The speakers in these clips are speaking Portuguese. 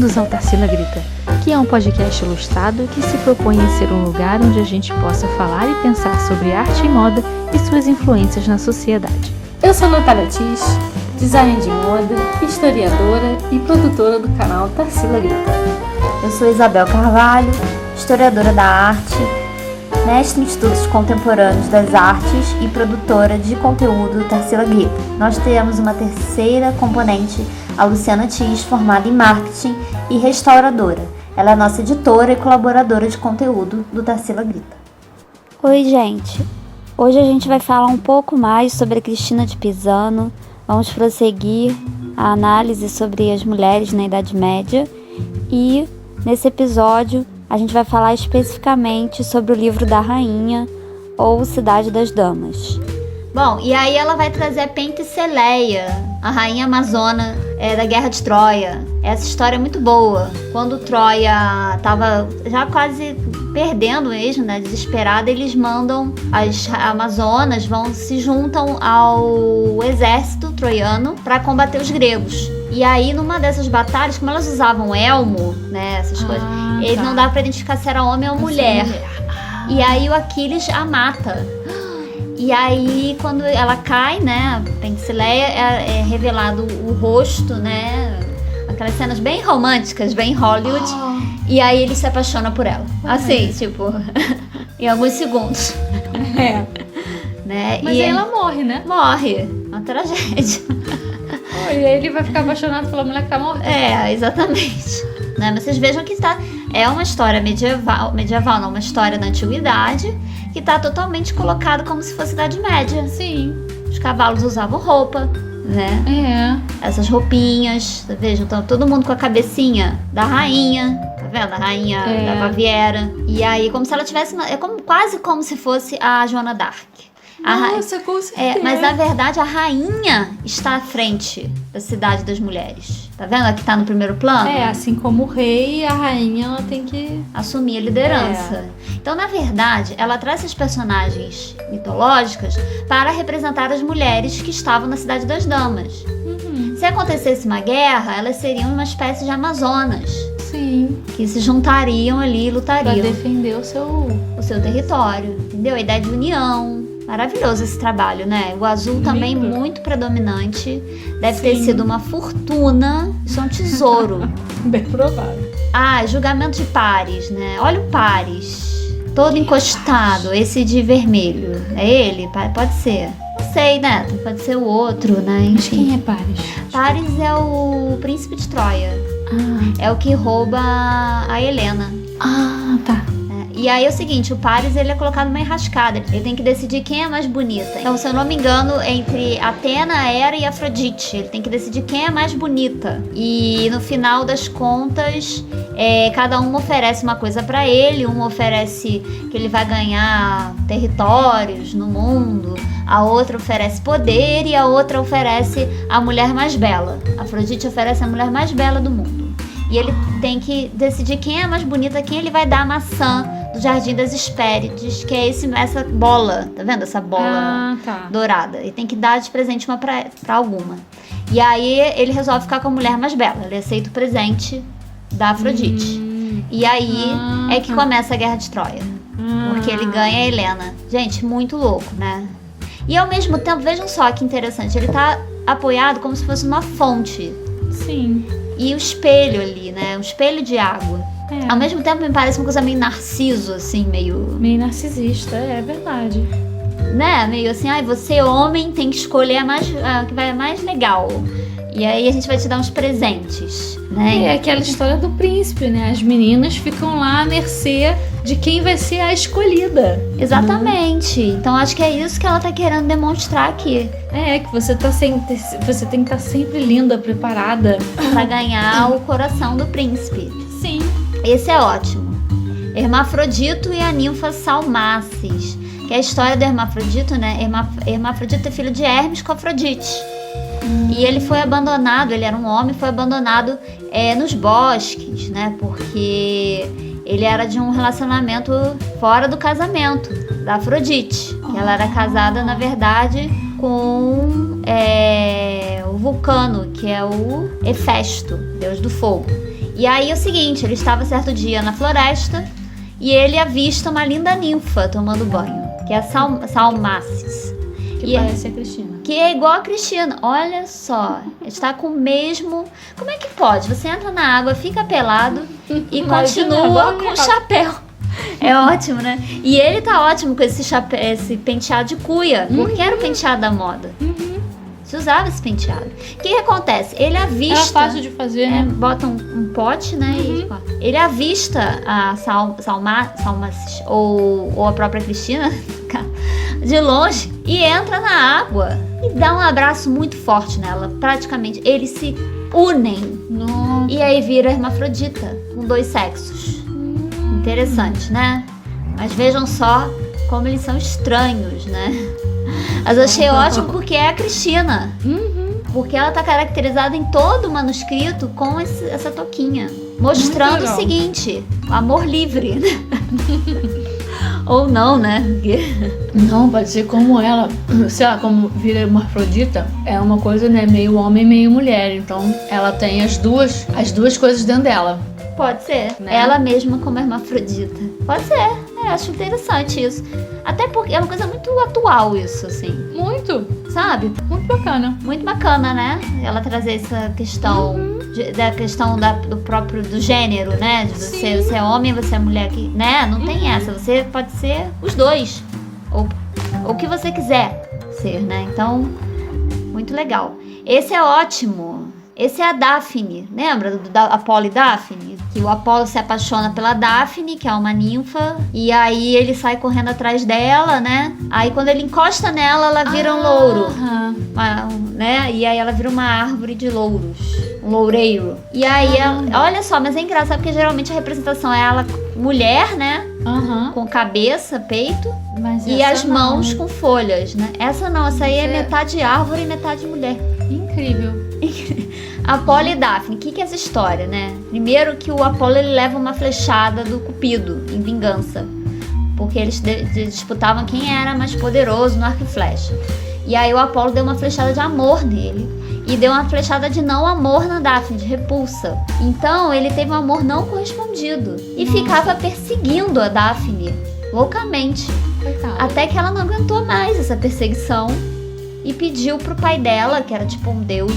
Bem-vindos ao Tarsila Grita, que é um podcast ilustrado que se propõe em ser um lugar onde a gente possa falar e pensar sobre arte e moda e suas influências na sociedade. Eu sou Natália Tis, designer de moda, historiadora e produtora do canal Tarsila Grita. Eu sou Isabel Carvalho, historiadora da arte, mestre em estudos contemporâneos das artes e produtora de conteúdo do Tarsila Grita. Nós temos uma terceira componente, a Luciana Tis, formada em marketing e restauradora. Ela é nossa editora e colaboradora de conteúdo do Tarsila Grita. Oi, gente! Hoje a gente vai falar um pouco mais sobre a Cristina de Pisano. Vamos prosseguir a análise sobre as mulheres na Idade Média e, nesse episódio, a gente vai falar especificamente sobre o livro da Rainha, ou Cidade das Damas. Bom, e aí ela vai trazer Penticeleia, a rainha amazona da Guerra de Troia. Essa história é muito boa. Quando Troia estava já quase perdendo mesmo, né, desesperada, eles mandam, as amazonas se juntam ao exército troiano para combater os gregos. E aí, numa dessas batalhas, como elas usavam elmo, né, essas coisas, eles não dá pra identificar se era homem ou mulher. E aí o Aquiles a mata. E aí, quando ela cai, né, a Penticeleia, é revelado o rosto, né, aquelas cenas bem românticas, bem Hollywood. E aí ele se apaixona por ela. Assim, tipo, em alguns segundos. Né? Mas aí ela morre, né? Morre. Uma tragédia. E aí ele vai ficar apaixonado pela mulher que tá morta. Exatamente. Né? Mas vocês vejam que é uma história medieval não, uma história da antiguidade, que está totalmente colocada como se fosse Idade Média. Sim. Os cavalos usavam roupa, né? Essas roupinhas, vejam, então todo mundo com a cabecinha da rainha, tá vendo? A rainha da Baviera. E aí, como se ela tivesse, quase como se fosse a Joana d'Arc. Nossa, com certeza. Mas na verdade a rainha está à frente da Cidade das Mulheres. Tá vendo? Aqui tá no primeiro plano. Assim como o rei, a rainha, ela tem que assumir a liderança. Então, na verdade, ela traz essas personagens mitológicas para representar as mulheres que estavam na Cidade das Damas. Se acontecesse uma guerra, elas seriam uma espécie de amazonas. Sim. Que se juntariam ali e lutariam. Pra defender o seu território. Entendeu? A ideia de união. Maravilhoso esse trabalho, né? O azul também muito predominante. Deve ter sido uma fortuna. Isso é um tesouro. Bem provável. Julgamento de Paris, né? Olha o Paris. Todo encostado. Esse de vermelho. É ele? Pode ser. Não sei, né? Pode ser o outro, né? Enfim. Mas quem é Paris? Paris é o príncipe de Troia. É o que rouba a Helena. Tá. E aí é o seguinte, o Paris ele é colocado numa enrascada. Ele tem que decidir quem é mais bonita. Então, se eu não me engano, entre Atena, Hera e Afrodite, ele tem que decidir quem é mais bonita. E no final das contas, cada um oferece uma coisa pra ele. Um oferece que ele vai ganhar territórios no mundo. A outra oferece poder e a outra oferece a mulher mais bela. Afrodite oferece a mulher mais bela do mundo. E ele tem que decidir quem é mais bonita, quem ele vai dar a maçã do Jardim das Hespérides, que é essa bola, tá vendo? Essa bola dourada. E tem que dar de presente uma pra alguma. E aí ele resolve ficar com a mulher mais bela. Ele aceita o presente da Afrodite. E aí é que começa a Guerra de Troia. Porque ele ganha a Helena. Gente, muito louco, né? E ao mesmo tempo, vejam só que interessante, ele tá apoiado como se fosse uma fonte. Sim. E o espelho ali, né? Um espelho de água. Ao mesmo tempo me parece uma coisa meio narciso, assim, meio narcisista, é verdade. Né? Meio assim, você homem tem que escolher a que vai mais legal. E aí a gente vai te dar uns presentes, né? É aquela história do príncipe, né? As meninas ficam lá à mercê de quem vai ser a escolhida. Exatamente. Então acho que é isso que ela tá querendo demonstrar aqui. Que você tem que estar sempre linda, preparada pra ganhar o coração do príncipe. Sim. Esse é ótimo. Hermafrodito e a ninfa Salmacis, que é a história do Hermafrodito, né? Hermafrodito é filho de Hermes com Afrodite. E ele foi abandonado, ele era um homem, foi abandonado nos bosques, né? Porque ele era de um relacionamento fora do casamento da Afrodite. Ela era casada, na verdade, com o Vulcano, que é o Hefesto, deus do fogo. E aí é o seguinte, ele estava certo dia na floresta e ele avista uma linda ninfa tomando banho, que é a Salmacis. Que parece a Cristina. Que é igual a Cristina. Olha só, está com o mesmo... Como é que pode? Você entra na água, fica pelado e continua com o chapéu. É ótimo, né? E ele tá ótimo com esse chapéu, esse penteado de cuia, porque era o penteado da moda. Você usava esse penteado. O que acontece? Ele avista... Era fácil de fazer, né? Bota um pote, né? E ele avista a Salmacis ou a própria Cristina de longe e entra na água e dá um abraço muito forte nela. Praticamente, eles se unem. Nossa. E aí vira hermafrodita, com 2 sexos. Interessante, né? Mas vejam só como eles são estranhos, né? Mas eu achei ótimo porque é a Cristina. Porque ela tá caracterizada em todo o manuscrito com essa touquinha. Mostrando o seguinte, amor livre. Ou não, né? Não, pode ser como ela, sei lá, como vira hermafrodita, é uma coisa, né, meio homem, meio mulher. Então ela tem as duas coisas dentro dela. Pode ser. Né? Ela mesma como hermafrodita. Pode ser. Acho interessante isso. Até porque é uma coisa muito atual isso, assim. Muito. Sabe? Muito bacana. Muito bacana, né? Ela trazer essa questão da questão do próprio do gênero, né? De você é homem, você é mulher, que, né? Não tem essa. Você pode ser os dois. Ou o que você quiser ser, né? Então, muito legal. Esse é ótimo. Esse é a Daphne, lembra da Apolo e Daphne? Que o Apolo se apaixona pela Daphne, que é uma ninfa, e aí ele sai correndo atrás dela, né? Aí quando ele encosta nela, ela vira um louro, né? E aí ela vira uma árvore de louros, um loureiro. E aí, olha só, mas é engraçado porque geralmente a representação é ela mulher, né? Com cabeça, peito, mas e as mãos com folhas, né? Essa não, essa aí é metade árvore e metade mulher. Incrível. Apolo e Daphne, o que é essa história, né? Primeiro que o Apolo ele leva uma flechada do Cupido em vingança, porque eles disputavam quem era mais poderoso no arco e flecha. E aí o Apolo deu uma flechada de amor nele e deu uma flechada de não amor na Daphne, de repulsa. Então ele teve um amor não correspondido e ficava perseguindo a Daphne loucamente. Coitada. Até que ela não aguentou mais essa perseguição e pediu pro pai dela, que era tipo um deus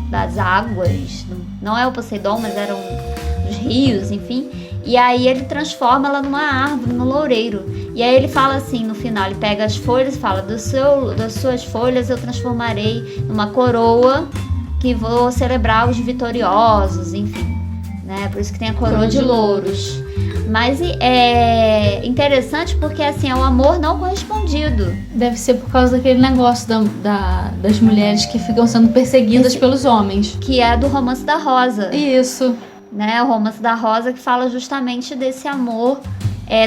das águas, não é o Poseidon, mas eram os rios, enfim. E aí ele transforma ela numa árvore, no loureiro. E aí ele fala assim no final, ele pega as folhas e fala, das suas folhas eu transformarei numa coroa que vou celebrar os vitoriosos, enfim. Né? Por isso que tem a coroa de louros. Mas é interessante porque assim, é um amor não correspondido. Deve ser por causa daquele negócio das mulheres que ficam sendo perseguidas pelos homens. Que é do Romance da Rosa. Isso. Né? O Romance da Rosa que fala justamente desse amor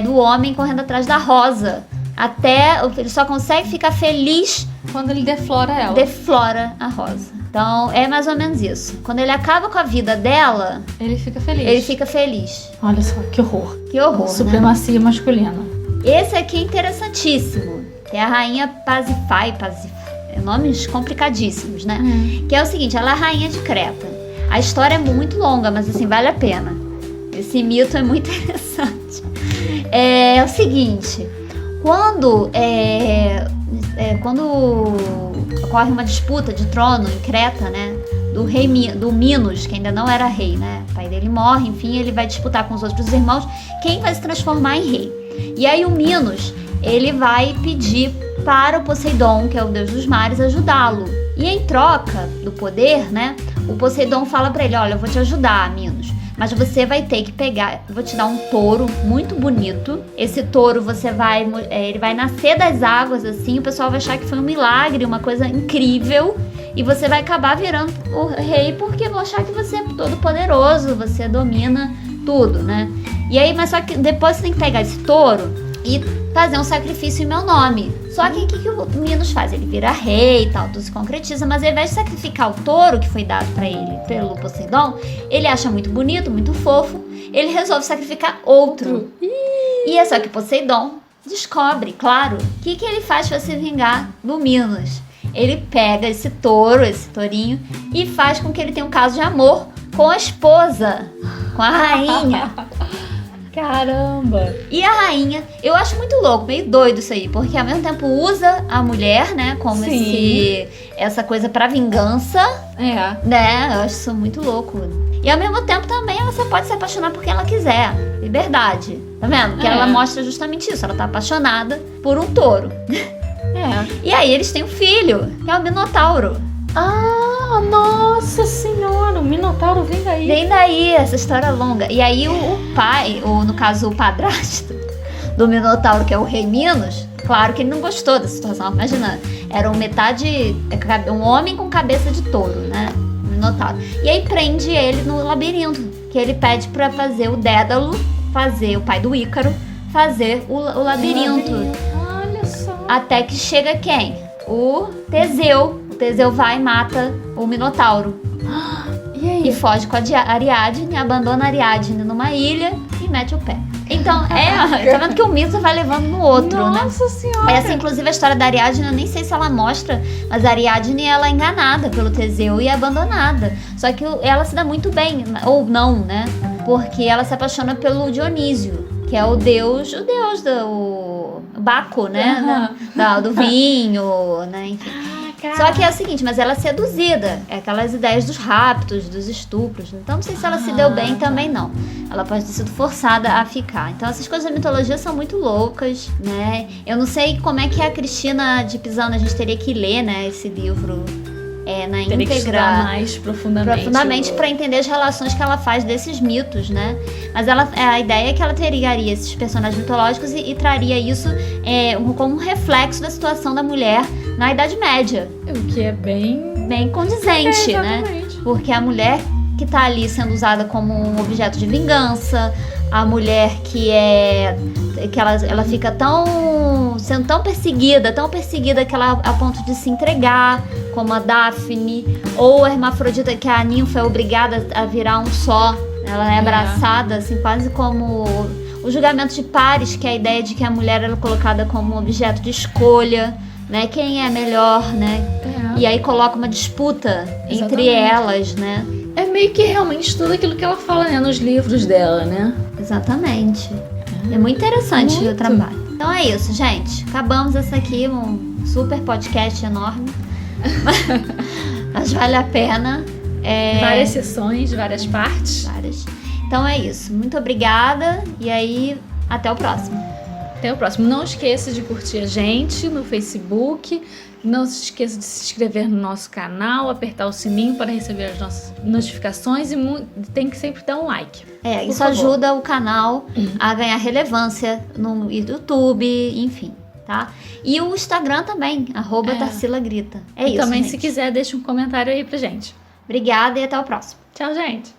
do homem correndo atrás da rosa. Até ele só consegue ficar feliz quando ele deflora ela. Deflora a rosa. Então, é mais ou menos isso. Quando ele acaba com a vida dela... Ele fica feliz. Ele fica feliz. Olha só, que horror. Que horror, Supremacia masculina. Esse aqui é interessantíssimo. Que é a rainha Pasífae. Nomes complicadíssimos, né? Que é o seguinte, ela é a rainha de Creta. A história é muito longa, mas assim, vale a pena. Esse mito é muito interessante. É o seguinte... Quando ocorre uma disputa de trono em Creta, né, do Minos, que ainda não era rei, né, o pai dele morre, enfim, ele vai disputar com os outros irmãos quem vai se transformar em rei. E aí o Minos, ele vai pedir para o Poseidon, que é o deus dos mares, ajudá-lo. E em troca do poder, né, o Poseidon fala para ele, olha, eu vou te ajudar, Minos, mas você vai ter que pegar, eu vou te dar um touro muito bonito. Esse touro ele vai nascer das águas assim, o pessoal vai achar que foi um milagre, uma coisa incrível, e você vai acabar virando o rei porque vão achar que você é todo poderoso, você domina tudo, né? E aí, mas só que depois você tem que pegar esse touro e fazer um sacrifício em meu nome. Só que o que o Minos faz? Ele vira rei e tal, tudo se concretiza, mas ao invés de sacrificar o touro que foi dado pra ele pelo Poseidon, ele acha muito bonito, muito fofo, ele resolve sacrificar outro. E é só que Poseidon descobre, claro, o que ele faz pra se vingar do Minos. Ele pega esse touro, esse tourinho, e faz com que ele tenha um caso de amor com a esposa, com a rainha. Caramba! E a rainha, eu acho muito louco, meio doido isso aí, porque ao mesmo tempo usa a mulher, né, como essa coisa pra vingança, né? Eu acho isso muito louco. E ao mesmo tempo também ela só pode se apaixonar por quem ela quiser. Liberdade. Tá vendo? Porque ela mostra justamente isso, ela tá apaixonada por um touro. E aí eles têm um filho, que é o Minotauro. Ah, nossa senhora, o Minotauro vem daí. Vem daí, essa história longa. E aí o pai, ou no caso o padrasto do Minotauro, que é o rei Minos, claro que ele não gostou da situação. Imagina, era um homem com cabeça de touro, né? Minotauro. E aí prende ele no labirinto, que ele pede pra fazer o Dédalo, o pai do Ícaro, fazer o labirinto. Olha só. Até que chega quem? O Teseu. O Teseu vai e mata o Minotauro. E aí? E foge com a Ariadne, abandona a Ariadne numa ilha e mete o pé. Então, tá vendo que um mito vai levando no outro, né? Nossa senhora! Essa, inclusive, a história da Ariadne, eu nem sei se ela mostra, mas a Ariadne, ela é enganada pelo Teseu e é abandonada. Só que ela se dá muito bem, ou não, né? Porque ela se apaixona pelo Dionísio, que é o deus do Baco, né? Do vinho, né? Enfim. Só que é o seguinte, mas ela é seduzida. É aquelas ideias dos raptos, dos estupros. Então não sei se ela se deu bem também, não. Ela pode ter sido forçada a ficar. Então essas coisas da mitologia são muito loucas, né? Eu não sei como é que a Cristina de Pisano, a gente teria que ler, né, esse livro na íntegra. Teria que estudar mais profundamente para entender as relações que ela faz desses mitos, né? Mas a ideia é que ela teria esses personagens mitológicos e traria isso como um reflexo da situação da mulher na Idade Média. O que é bem condizente, né? Porque a mulher que tá ali sendo usada como um objeto de vingança, a mulher que ela fica sendo tão perseguida que ela a ponto de se entregar, como a Daphne, ou a Hermafrodita, que a ninfa é obrigada a virar um só, ela é abraçada, assim, quase como o julgamento de Paris, que é a ideia de que a mulher era colocada como um objeto de escolha, né? Quem é melhor, né? E aí coloca uma disputa entre elas, né? É meio que realmente tudo aquilo que ela fala, né, nos livros dela, né? Exatamente. É muito interessante o trabalho. Então é isso, gente. Acabamos essa aqui, um super podcast enorme. Mas vale a pena. Várias sessões, várias partes. Várias. Então é isso. Muito obrigada. E aí, até o próximo. Até o próximo. Não esqueça de curtir a gente no Facebook. Não se esqueça de se inscrever no nosso canal, apertar o sininho para receber as nossas notificações e tem que sempre dar um like. Isso ajuda o canal a ganhar relevância no YouTube, enfim, tá? E o Instagram também, @TarcilaGrita. É isso, também, gente. se quiser, deixa um comentário aí pra gente. Obrigada e até o próximo. Tchau, gente!